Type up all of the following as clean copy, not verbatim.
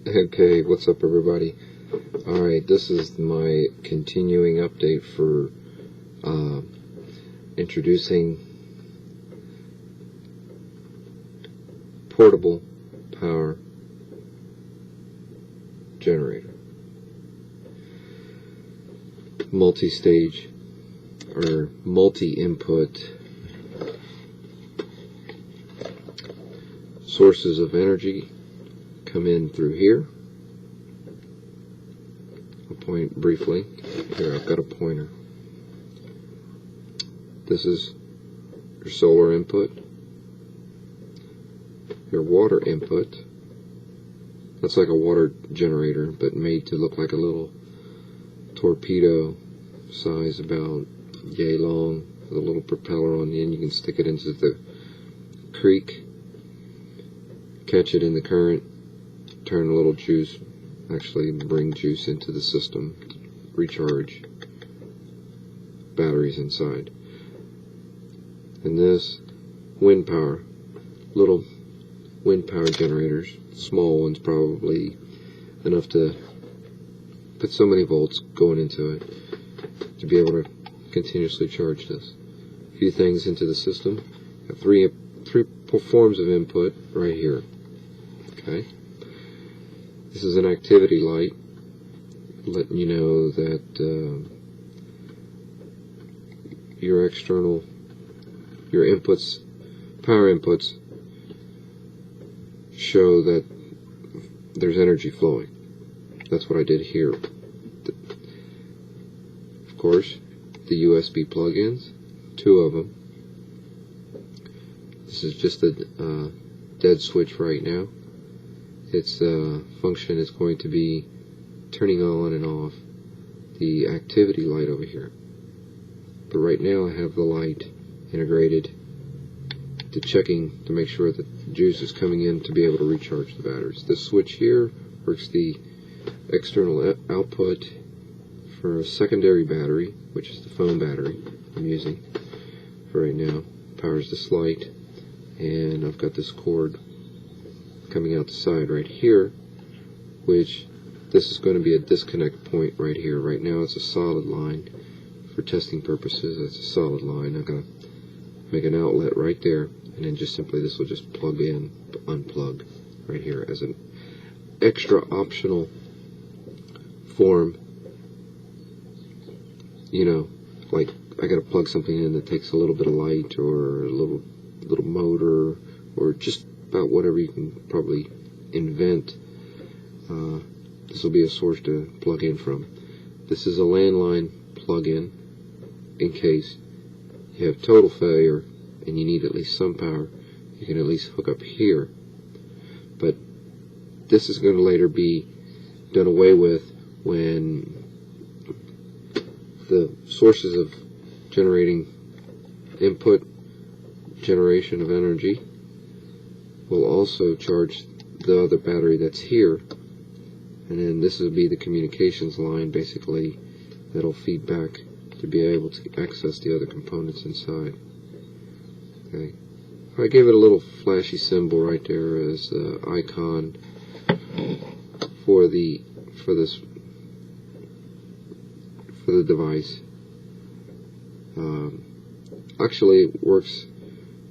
Okay, what's up everybody? Alright, this is my continuing update for introducing portable power generator. Multi-stage or multi-input sources of energy come in through here. I'll point briefly. Here, I've got a pointer. This is your solar input, your water input. That's like a water generator, but made to look like a little torpedo size, about yay long, with a little propeller on the end. You can stick it into the creek, catch it in the current, turn a little juice, actually bring juice into the system, recharge batteries inside. And this wind power, little wind power generators, small ones, probably enough to put so many volts going into it to be able to continuously charge this. A few things into the system. Have three forms of input right here. Okay. This is an activity light, letting you know that your inputs, power inputs, show that there's energy flowing. That's what I did here. Of course, the USB plug-ins, 2 of them. This is just a dead switch right now. Its function is going to be turning on and off the activity light over here. But right now I have the light integrated to checking to make sure that juice is coming in to be able to recharge the batteries. This switch here works the external output for a secondary battery, which is the phone battery I'm using for right now. Powers this light, and I've got this cord coming out the side right here, which this is going to be a disconnect point right here. Right now it's a solid line. For testing purposes, it's a solid line. I'm going to make an outlet right there, and then just simply this will just plug in, unplug right here as an extra optional form. You know, like I got to plug something in that takes a little bit of light, or a little motor, or just about whatever you can probably invent. This will be a source to plug in from. This is a landline plug-in in case you have total failure and you need at least some power. You can at least hook up here. But this is going to later be done away with when the sources of generating input generation of energy will also charge the other battery that's here, and then this will be the communications line basically that'll feed back to be able to access the other components inside. Okay, I gave it a little flashy symbol right there as the icon for the device. Actually, it works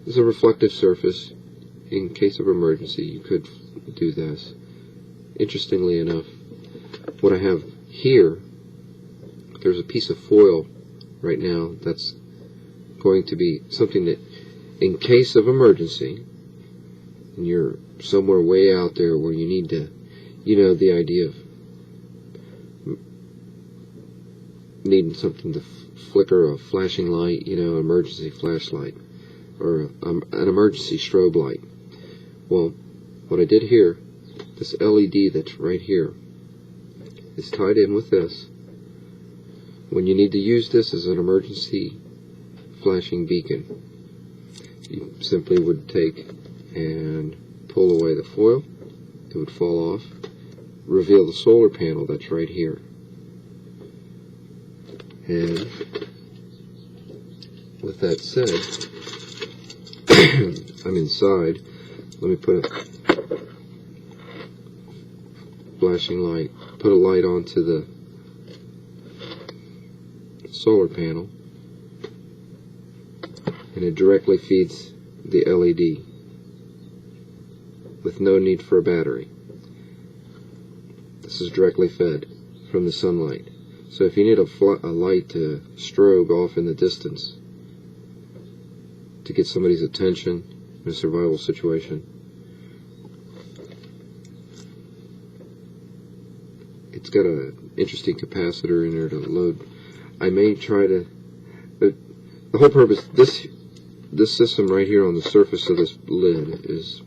as a reflective surface. In case of emergency, you could do this. Interestingly enough, what I have here, there's a piece of foil right now that's going to be something that, in case of emergency, and you're somewhere way out there where you need to, you know, the idea of needing something to flicker a flashing light, you know, emergency flashlight, or an emergency strobe light. Well, what I did here, this LED that's right here is tied in with this. When you need to use this as an emergency flashing beacon, you simply would take and pull away the foil. It would fall off, reveal the solar panel that's right here. And with that said, I'm inside. Let me put flashing light. Put a light onto the solar panel, and it directly feeds the LED with no need for a battery. This is directly fed from the sunlight. So if you need a light to strobe off in the distance to get somebody's attention in a survival situation, it's got an interesting capacitor in there to load. I may try to, the whole purpose, this system right here on the surface of this lid is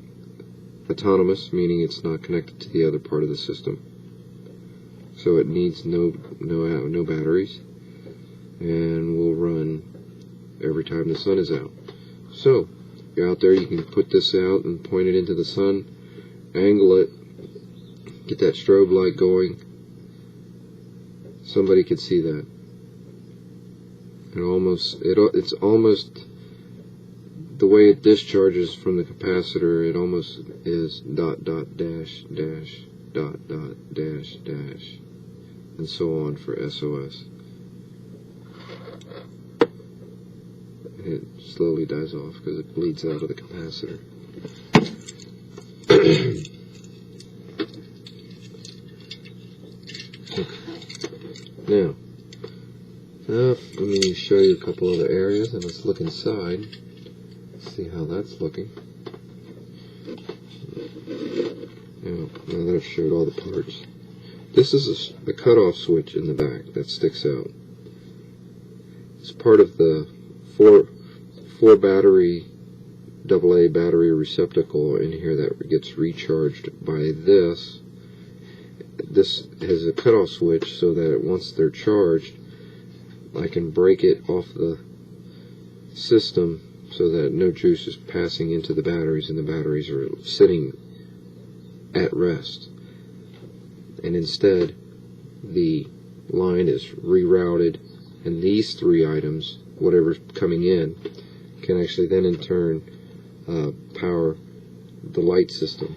autonomous, meaning it's not connected to the other part of the system. So it needs no batteries, and will run every time the sun is out. So you're out there, you can put this out and point it into the sun, angle it, get that strobe light going. Somebody could see that. It's almost the way it discharges from the capacitor. It almost is dot dot dash dash dot dot dash dash, and so on for SOS. It slowly dies off because it bleeds out of the capacitor. Now, let me show you a couple other areas, and let's look inside. See how that's looking. Now that I've showed all the parts, this is a cutoff switch in the back that sticks out. It's part of the four battery AA battery receptacle in here that gets recharged by this. This has a cutoff switch so that once they're charged, I can break it off the system so that no juice is passing into the batteries, and the batteries are sitting at rest. And instead, the line is rerouted, and these three items, whatever's coming in, can actually then in turn power the light system,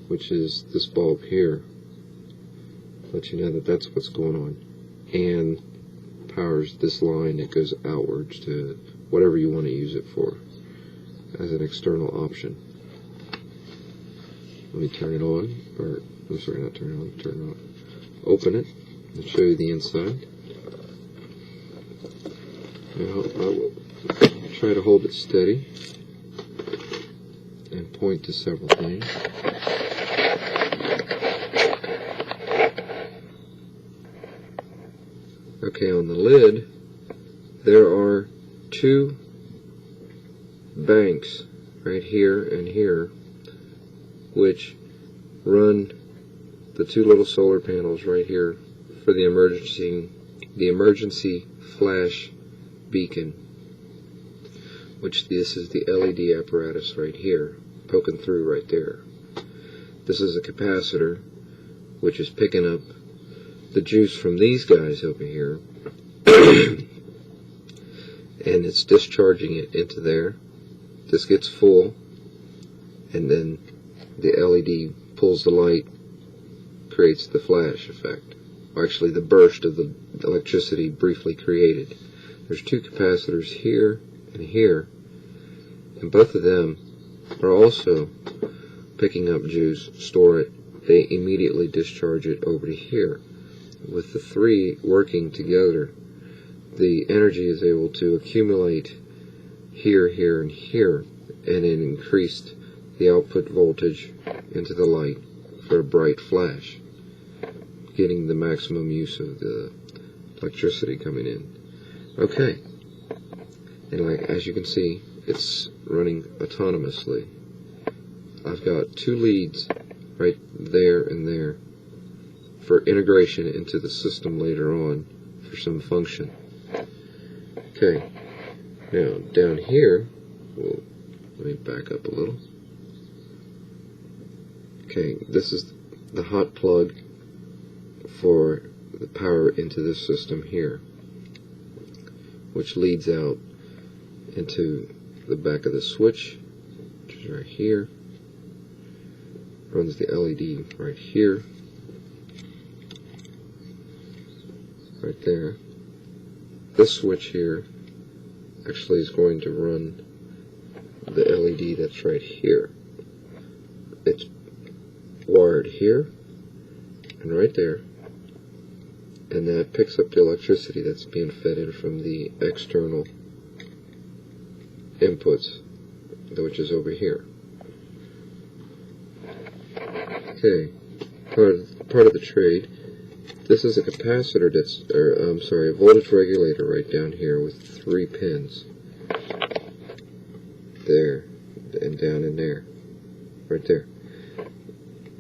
which is this bulb here. Let you know that that's what's going on, and powers this line that goes outwards to whatever you want to use it for as an external option. Let me turn it on, or I'm sorry, not turn it on, turn it on. Open it and show you the inside. Now I will try to hold it steady and point to several things. Okay, on the lid, there are two banks right here and here, which run the two little solar panels right here for the emergency flash beacon, which this is the LED apparatus right here, poking through right there. This is a capacitor, which is picking up the juice from these guys over here, and it's discharging it into there. This gets full, and then the LED pulls the light, creates the flash effect, or actually the burst of the electricity briefly created. There's two capacitors here and here, and both of them are also picking up juice, store it, they immediately discharge it over to here. With the three working together, the energy is able to accumulate here, here, and here, and it increased the output voltage into the light for a bright flash, getting the maximum use of the electricity coming in. Okay, and as you can see, it's running autonomously. I've got two leads right there and there for integration into the system later on for some function. Okay, now down here, well, let me back up a little. Okay, this is the hot plug for the power into this system here, which leads out into the back of the switch, which is right here, runs the LED right here, right there. This switch here actually is going to run the LED that's right here. It's wired here and right there, and that picks up the electricity that's being fed in from the external inputs, which is over here. Okay, part of the trade. This is a capacitor a voltage regulator right down here with 3 pins. There, and down in there. Right there.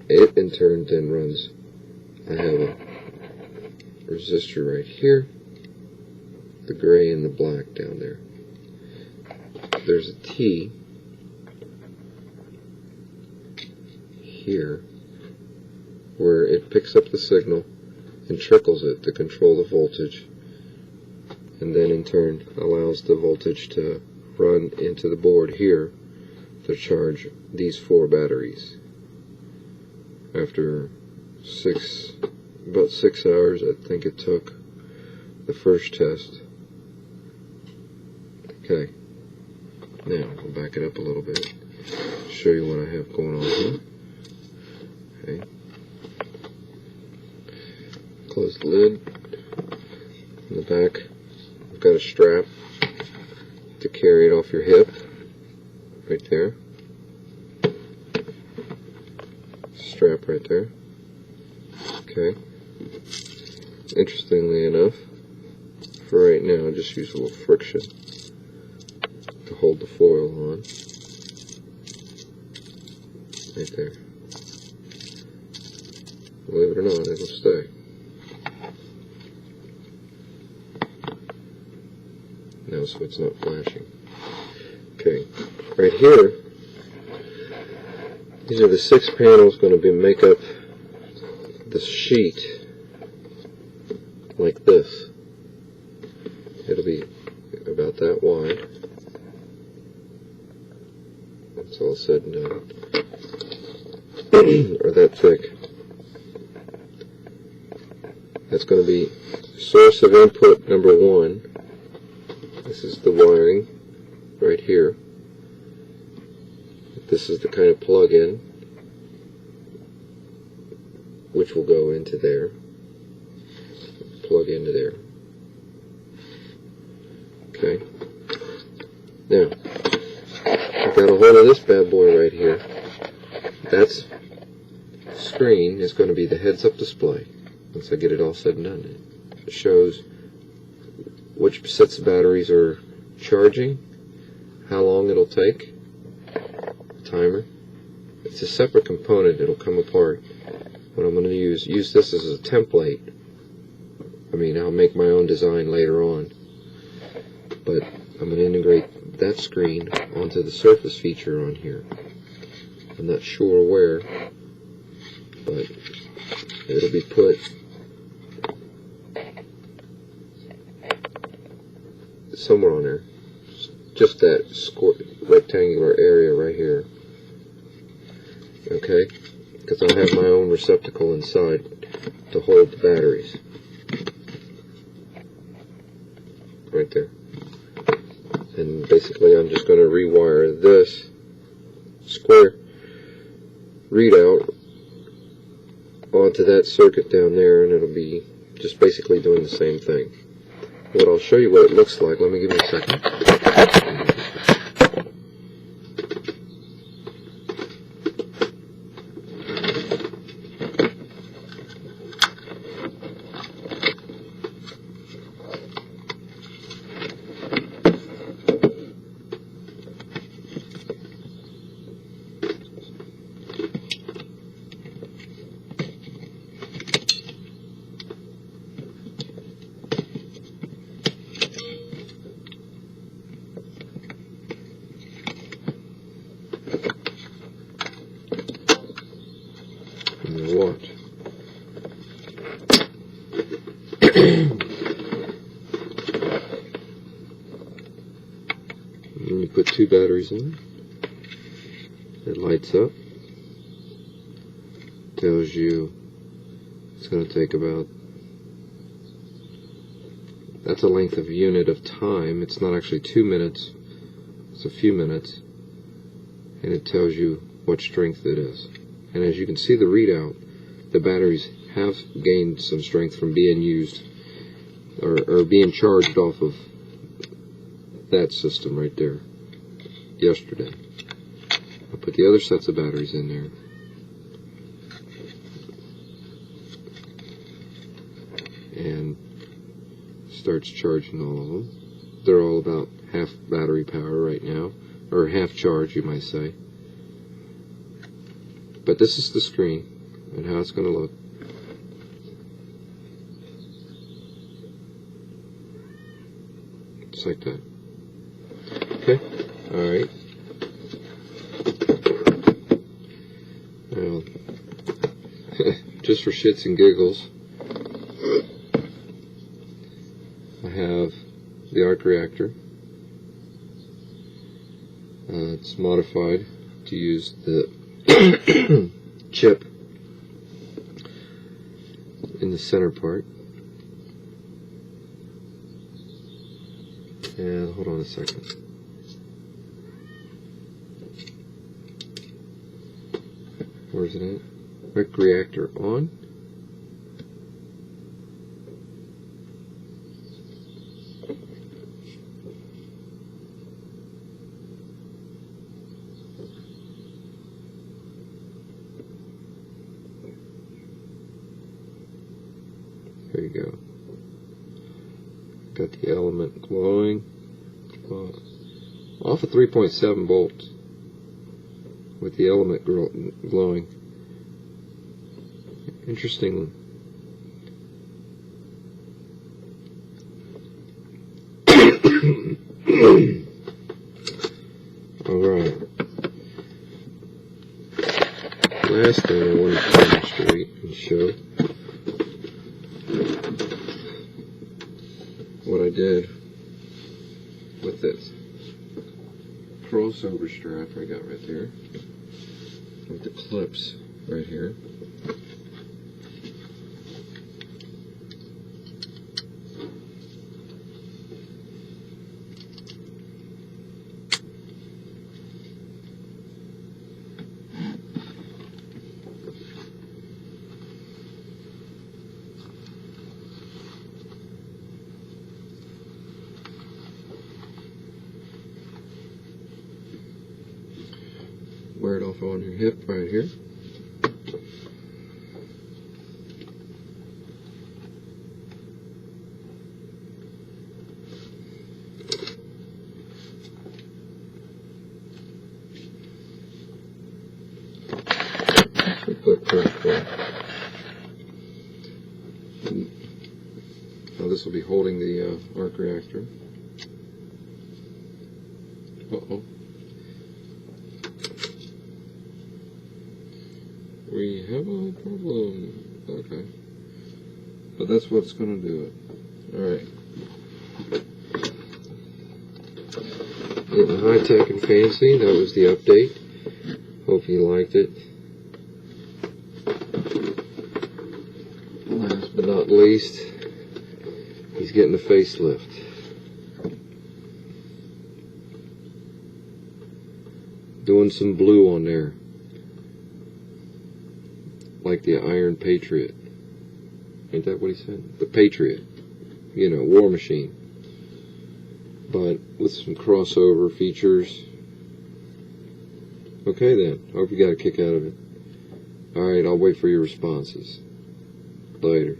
It in turn then runs, I have a resistor right here, the gray and the black down there. There's a T here where it picks up the signal and trickles it to control the voltage, and then in turn allows the voltage to run into the board here to charge these 4 batteries. After about 6 hours, I think it took, the first test. Okay, now I'll back it up a little bit, show you what I have going on here. Okay. Close the lid. In the back, I've got a strap to carry it off your hip, right there. Strap right there. Okay. Interestingly enough, for right now, I just use a little friction to hold the foil on. Right there. Believe it or not, it'll stay. Now, so it's not flashing. Okay, right here, these are the 6 panels going to make up the sheet like this. It'll be about that wide. That's all said and done. Or that thick. That's going to be source of input number 1. This is the wiring right here. This is the kind of plug-in which will go into there. Plug into there. Okay. Now, I've got a hold of this bad boy right here. That screen is going to be the heads-up display. Once I get it all said and done, it shows which sets of batteries are charging, how long it'll take, timer. It's a separate component, it'll come apart. What I'm going to use this as a template. I mean, I'll make my own design later on, but I'm going to integrate that screen onto the surface feature on here. I'm not sure where, but it'll be put somewhere on there. Just that rectangular area right here. Okay? Because I'll have my own receptacle inside to hold the batteries. Right there. And basically I'm just going to rewire this square readout onto that circuit down there, and it'll be just basically doing the same thing. What I'll show you what it looks like. Let me give you a second. Watch. You put 2 batteries in. It lights up. tells you it's going to take about, that's a length of unit of time. It's not actually 2 minutes, it's a few minutes, and it tells you what strength it is. And as you can see the readout, the batteries have gained some strength from being used or being charged off of that system right there yesterday. I'll put the other sets of batteries in there. And starts charging all of them. They're all about half battery power right now, or half charge you might say. But this is the screen and how it's going to look. Just like that. Okay, alright. Well, just for shits and giggles, I have the arc reactor. It's modified to use the chip in the center part. And hold on a second. Where's it at? Arc reactor on. There you go. Got the element glowing. Off of 3.7 volts with the element glowing. Interesting. Alright. Last thing I wanted to demonstrate and show what I did with this crossover strap I got right there with the clips right here. Wear it off on your hip right here. Now this will be holding the arc reactor. Uh-oh. We have a problem. Okay. But that's what's going to do it. Alright. Getting high-tech and fancy. That was the update. Hope you liked it. Last but not least, he's getting a facelift. Doing some blue on there. Like the Iron Patriot. Ain't that what he said? The Patriot. You know, War Machine. But with some crossover features. Okay then. Hope you got a kick out of it. Alright, I'll wait for your responses. Later.